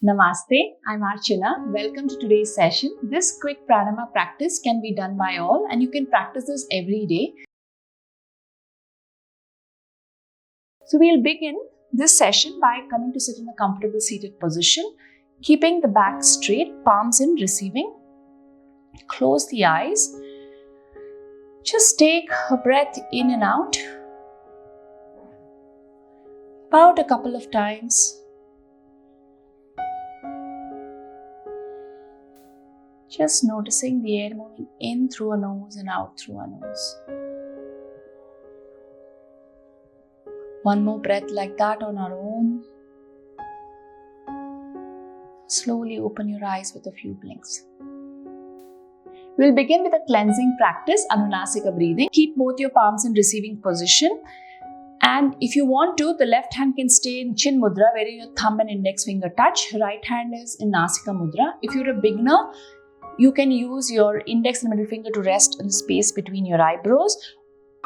Namaste, I'm Archana. Welcome to today's session. This quick pranayama practice can be done by all and you can practice this every day. So we'll begin this session by coming to sit in a comfortable seated position, keeping the back straight, palms in receiving. Close the eyes. Just take a breath in and out. About a couple of times. Just noticing the air moving in through a nose and out through a nose. One more breath like that on our own. Slowly open your eyes with a few blinks. We'll begin with a cleansing practice, Anunasika Breathing. Keep both your palms in receiving position. And if you want to, the left hand can stay in Chin Mudra, where your thumb and index finger touch. Right hand is in Nasika Mudra. If you're a beginner, you can use your index and middle finger to rest in the space between your eyebrows.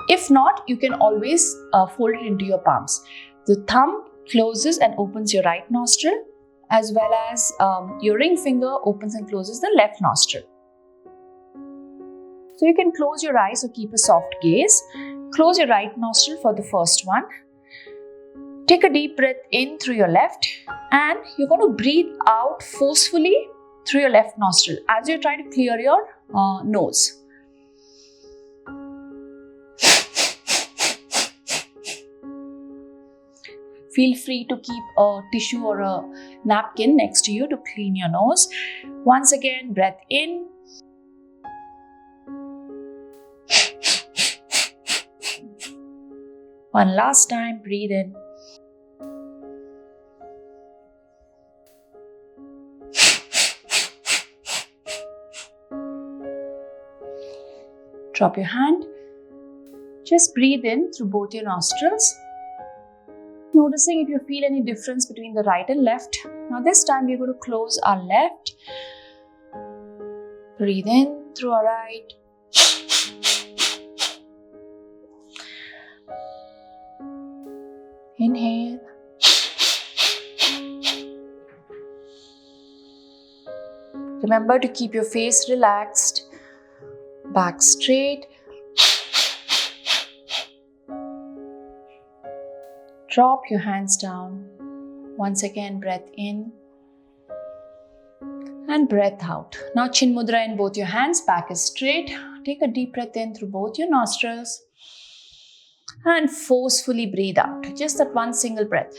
If not, you can always fold it into your palms. The thumb closes and opens your right nostril, as well as your ring finger opens and closes the left nostril. So you can close your eyes or keep a soft gaze. Close your right nostril for the first one. Take a deep breath in through your left, and you're going to breathe out forcefully through your left nostril as you try to clear your nose. Feel free to keep a tissue or a napkin next to you to clean your nose. Once again, breath in. One last time, breathe in. Drop your hand. Just breathe in through both your nostrils. Noticing if you feel any difference between the right and left. Now this time we're going to close our left. Breathe in through our right. Inhale. Remember to keep your face relaxed, back straight. Drop your hands down. Once again, breath in and breath out. Now Chin Mudra in both your hands, back is straight. Take a deep breath in through both your nostrils and forcefully breathe out. Just that one single breath.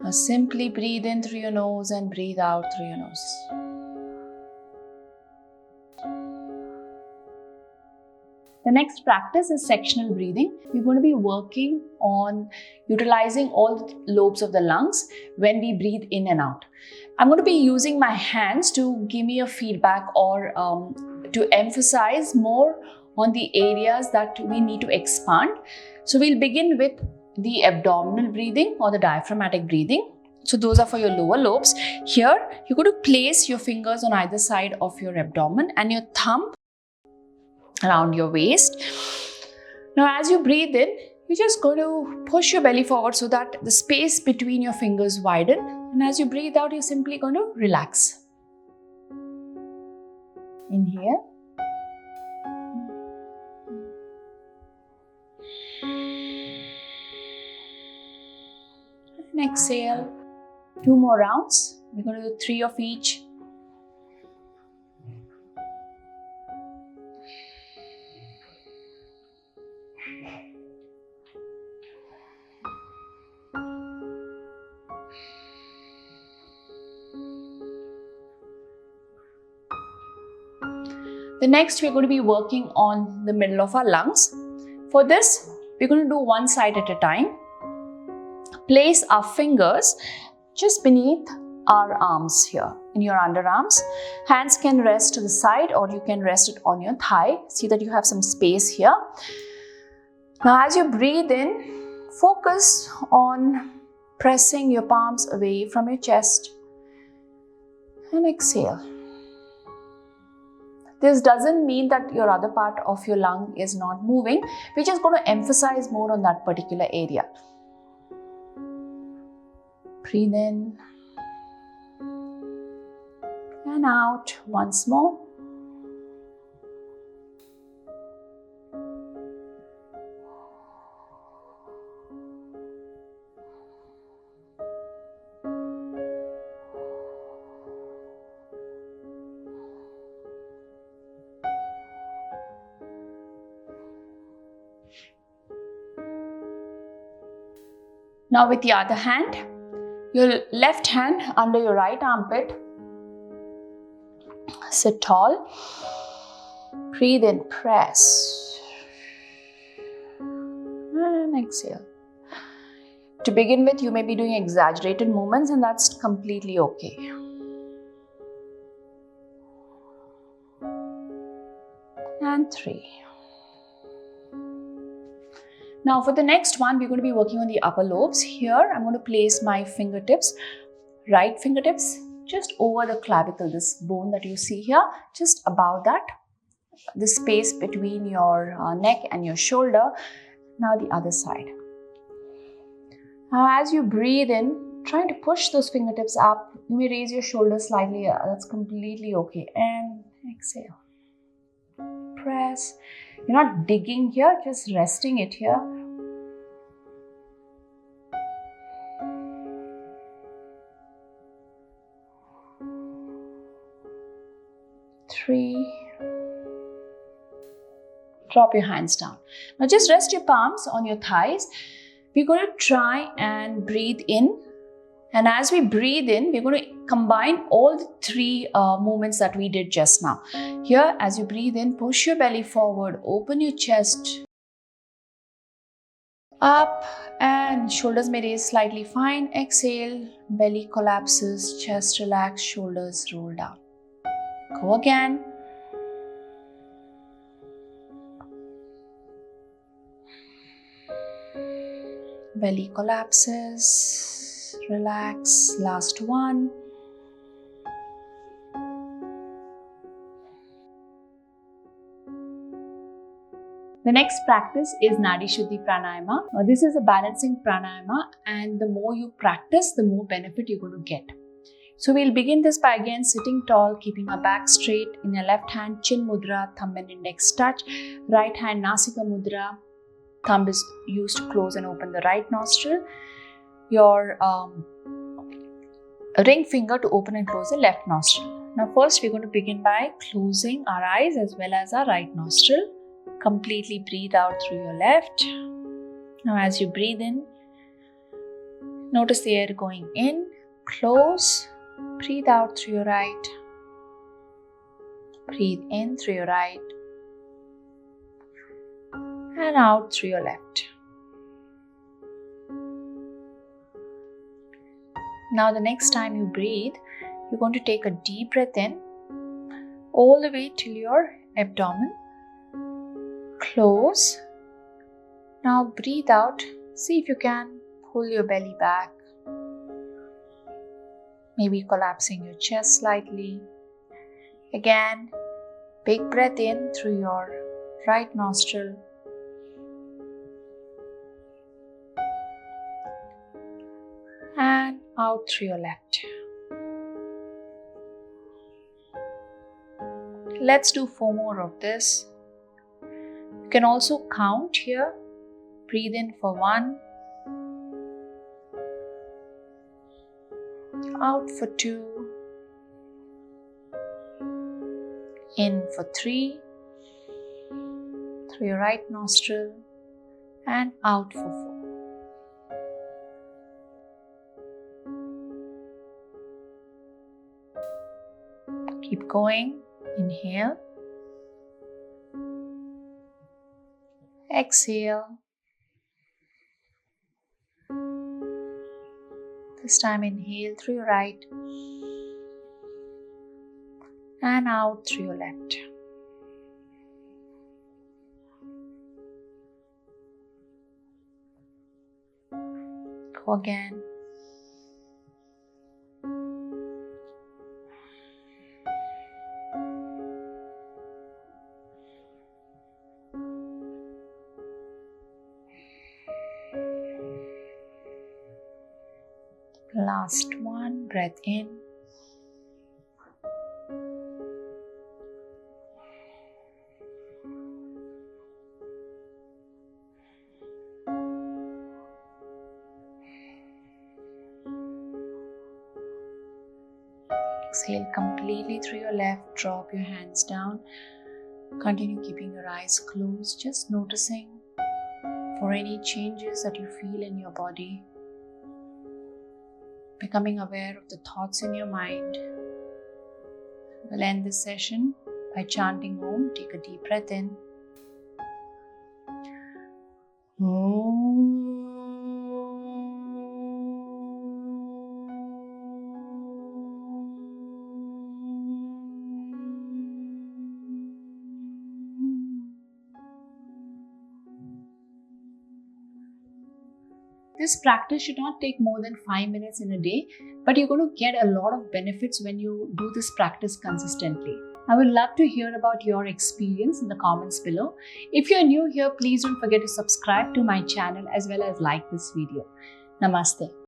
Now simply breathe in through your nose and breathe out through your nose. The next practice is sectional breathing. We're going to be working on utilizing all the lobes of the lungs when we breathe in and out. I'm going to be using my hands to give me a feedback or to emphasize more on the areas that we need to expand. So we'll begin with the abdominal breathing or the diaphragmatic breathing. So those are for your lower lobes. Here, you're going to place your fingers on either side of your abdomen and your thumb around your waist. Now as you breathe in, you're just going to push your belly forward so that the space between your fingers widen. And as you breathe out, you're simply going to relax. Inhale. And exhale. 2 more rounds. We're going to do 3 of each. The next, we're going to be working on the middle of our lungs. For this, we're going to do one side at a time. Place our fingers just beneath our arms here, in your underarms. Hands can rest to the side or you can rest it on your thigh. See that you have some space here. Now as you breathe in, focus on pressing your palms away from your chest. And exhale. This doesn't mean that your other part of your lung is not moving. We're just going to emphasize more on that particular area. Breathe in and out once more. Now with the other hand, your left hand under your right armpit. Sit tall. Breathe in, press. And exhale. To begin with, you may be doing exaggerated movements, and that's completely okay. And 3. Now for the next one, we're going to be working on the upper lobes. Here, I'm going to place my fingertips, right fingertips, just over the clavicle, this bone that you see here, just above that, the space between your neck and your shoulder. Now the other side. Now as you breathe in, trying to push those fingertips up, you may raise your shoulders slightly, that's completely okay. And exhale. Press. You're not digging here, just resting it here. 3. Drop your hands down. Now just rest your palms on your thighs. We're going to try and breathe in. And as we breathe in, we're going to combine all the 3 movements that we did just now. Here, as you breathe in, push your belly forward, open your chest up, and shoulders may raise slightly, fine. Exhale, belly collapses, chest relax, shoulders roll down. Go again. Belly collapses, relax, last one. The next practice is Nadi Shuddhi Pranayama. This is a balancing pranayama, and the more you practice, the more benefit you're going to get. So we'll begin this by again sitting tall, keeping our back straight. In your left hand, chin mudra, thumb and index touch. Right hand, nasika mudra. Thumb is used to close and open the right nostril. Your ring finger to open and close the left nostril. Now first we're going to begin by closing our eyes as well as our right nostril. Completely breathe out through your left. Now as you breathe in, notice the air going in, close, breathe out through your right, breathe in through your right, and out through your left. Now the next time you breathe, you're going to take a deep breath in, all the way till your abdomen. Close. Now breathe out. See if you can pull your belly back. Maybe collapsing your chest slightly. Again, big breath in through your right nostril. And out through your left. Let's do 4 more of this. You can also count here. Breathe in for 1. Out for 2. In for 3. Through your right nostril. And out for 4. Keep going. Inhale. Exhale. This time inhale through your right and out through your left. Go again. Last one, breath in. Exhale completely through your left, drop your hands down. Continue keeping your eyes closed, just noticing for any changes that you feel in your body. Becoming aware of the thoughts in your mind. We'll end this session by chanting Om. Take a deep breath in. Om. This practice should not take more than 5 minutes in a day, but you're going to get a lot of benefits when you do this practice consistently. I would love to hear about your experience in the comments below. If you're new here, please don't forget to subscribe to my channel as well as like this video. Namaste.